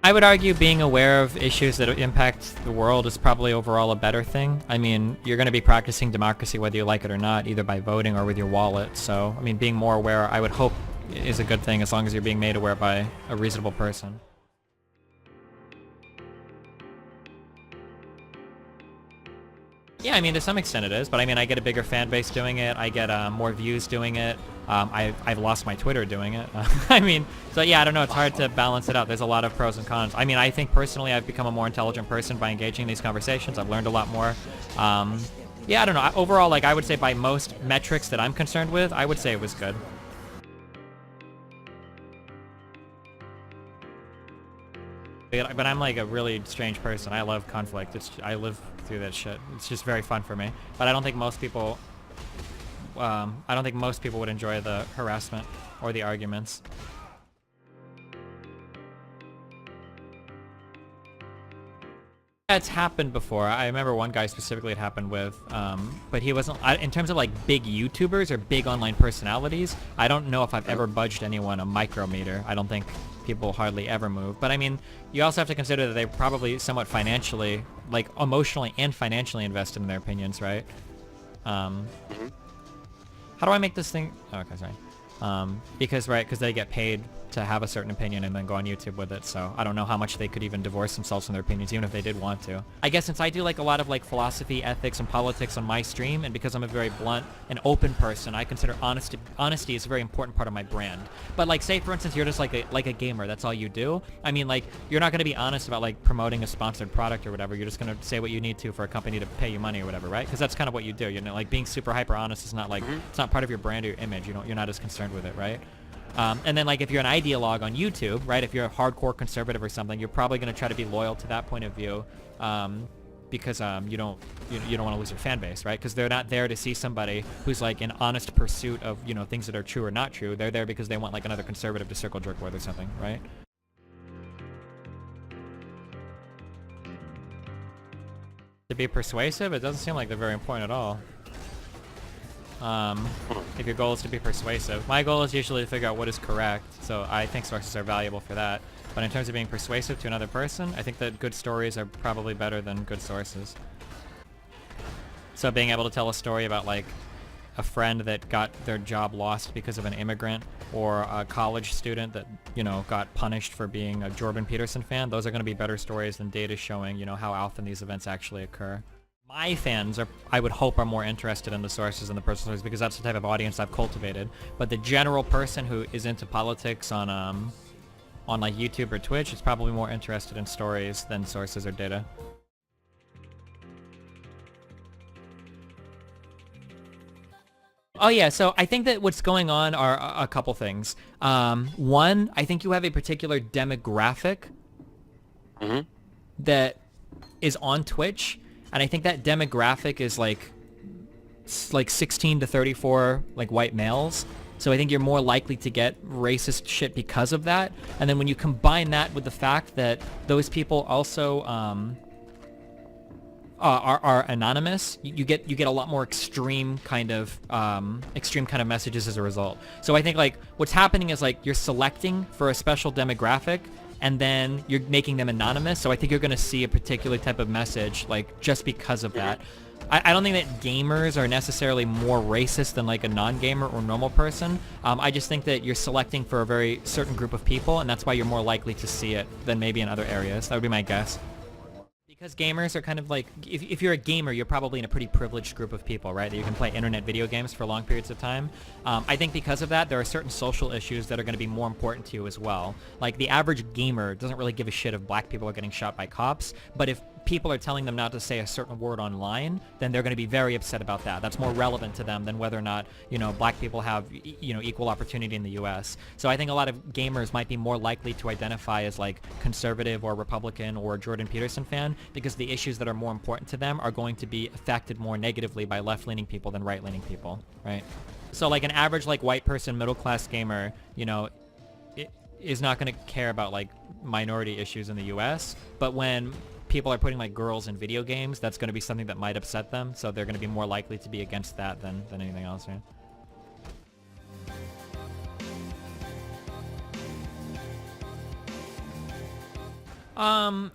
I would argue being aware of issues that impact the world is probably overall a better thing. I mean, you're going to be practicing democracy whether you like it or not, either by voting or with your wallet. So, I mean, being more aware, I would hope, is a good thing as long as you're being made aware by a reasonable person. Yeah, I mean, to some extent it is, but I mean, I get a bigger fan base doing it. I get more views doing it. I've lost my Twitter doing it. I mean, so yeah, I don't know. It's hard to balance it out. There's a lot of pros and cons. I mean, I think personally I've become a more intelligent person by engaging in these conversations. I've learned a lot more. Yeah, I don't know. Overall, like, I would say by most metrics that I'm concerned with, I would say it was good. But I'm like a really strange person. I love conflict. I live through that shit. It's just very fun for me. But I don't think most people would enjoy the harassment or the arguments. Yeah, it's happened before. I remember one guy specifically it happened with, but he wasn't, in terms of like big YouTubers or big online personalities, I don't know if I've ever budged anyone a micrometer. I don't think people hardly ever move. But I mean, you also have to consider that they probably somewhat financially, like emotionally and financially invested in their opinions, right? How do I make this thing? Oh, okay, sorry. Because they get paid to have a certain opinion and then go on YouTube with it, so I don't know how much they could even divorce themselves from their opinions, even if they did want to. I guess since I do like a lot of like philosophy, ethics, and politics on my stream, and because I'm a very blunt and open person, I consider honesty is a very important part of my brand. But like, say for instance, you're just like a gamer, that's all you do. I mean, like, you're not going to be honest about like promoting a sponsored product or whatever. You're just going to say what you need to for a company to pay you money or whatever, right? Because that's kind of what you do. You know, like being super hyper honest is not like it's not part of your brand or your image. You're not as concerned with it, right? And then like if you're an ideologue on YouTube, right, if you're a hardcore conservative or something, you're probably going to try to be loyal to that point of view because you don't want to lose your fan base, right? Because they're not there to see somebody who's like in honest pursuit of, you know, things that are true or not true. They're there because they want like another conservative to circle jerk with or something, right? To be persuasive, it doesn't seem like they're very important at all. If your goal is to be persuasive. My goal is usually to figure out what is correct, so I think sources are valuable for that. But in terms of being persuasive to another person, I think that good stories are probably better than good sources. So being able to tell a story about like a friend that got their job lost because of an immigrant, or a college student that, you know, got punished for being a Jordan Peterson fan, those are going to be better stories than data showing, you know, how often these events actually occur. My fans I would hope, are more interested in the sources and the personal stories because that's the type of audience I've cultivated. But the general person who is into politics on like YouTube or Twitch is probably more interested in stories than sources or data. Oh yeah, so I think that what's going on are a couple things. One, I think you have a particular demographic that is on Twitch. And I think that demographic is like 16 to 34 like white males. So I think you're more likely to get racist shit because of that. And then when you combine that with the fact that those people also are anonymous, you get a lot more extreme kind of messages as a result. So I think like what's happening is like you're selecting for a special demographic, and then you're making them anonymous. So I think you're going to see a particular type of message, like, just because of that. I don't think that gamers are necessarily more racist than, like, a non-gamer or normal person. I just think that you're selecting for a very certain group of people, and that's why you're more likely to see it than maybe in other areas. That would be my guess. Because gamers are kind of like, if you're a gamer, you're probably in a pretty privileged group of people, right? That you can play internet video games for long periods of time. I think because of that, there are certain social issues that are going to be more important to you as well. Like the average gamer doesn't really give a shit if black people are getting shot by cops, but if people are telling them not to say a certain word online, then they're going to be very upset about that. That's more relevant to them than whether or not, you know, black people have, you know, equal opportunity in the US. So I think a lot of gamers might be more likely to identify as like conservative or Republican or Jordan Peterson fan because the issues that are more important to them are going to be affected more negatively by left-leaning people than right-leaning people, right? So like an average like white person, middle-class gamer, you know, is not going to care about like minority issues in the US, but when people are putting like girls in video games, that's going to be something that might upset them, so they're going to be more likely to be against that than anything else, right? Um,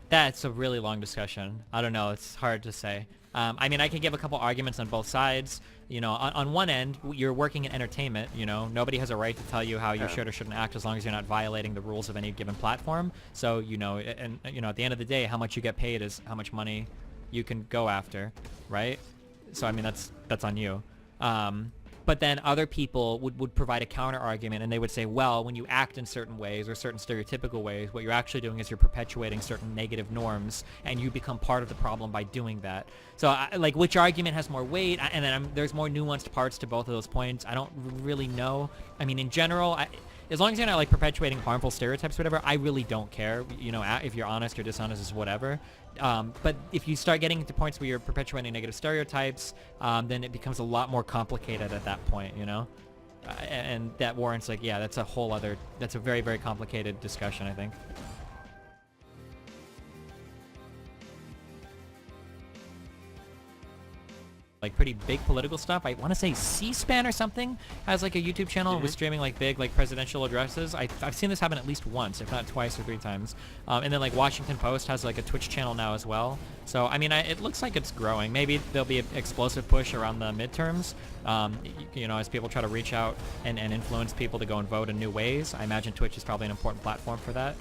that's a really long discussion. I don't know. It's hard to say. I mean, I can give a couple arguments on both sides. You know, on one end, you're working in entertainment. You know, nobody has a right to tell you how you should or shouldn't act as long as you're not violating the rules of any given platform. So, you know, and you know, at the end of the day, how much you get paid is how much money you can go after, right? So, I mean, that's on you. But then other people would provide a counter argument, and they would say, well, when you act in certain ways or certain stereotypical ways, what you're actually doing is you're perpetuating certain negative norms, and you become part of the problem by doing that. So, like, which argument has more weight? And then there's more nuanced parts to both of those points. I don't really know. I mean, in general, as long as you're not, like, perpetuating harmful stereotypes or whatever, I really don't care. You know, if you're honest or dishonest is whatever. But if you start getting to points where you're perpetuating negative stereotypes, then it becomes a lot more complicated at that point, you know? And that warrants, like, yeah, that's a very, very complicated discussion, I think. Like pretty big political stuff. I want to say C-SPAN or something has like a YouTube channel with streaming like big like presidential addresses. I've seen this happen at least once, if not twice or 3 times. And then like Washington Post has like a Twitch channel now as well. So I mean, it looks like it's growing. Maybe there'll be an explosive push around the midterms. You know, as people try to reach out and influence people to go and vote in new ways. I imagine Twitch is probably an important platform for that.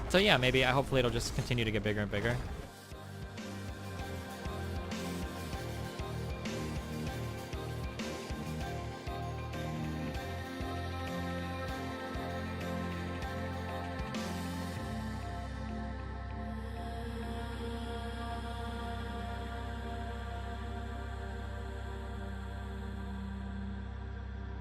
So yeah, maybe hopefully it'll just continue to get bigger and bigger.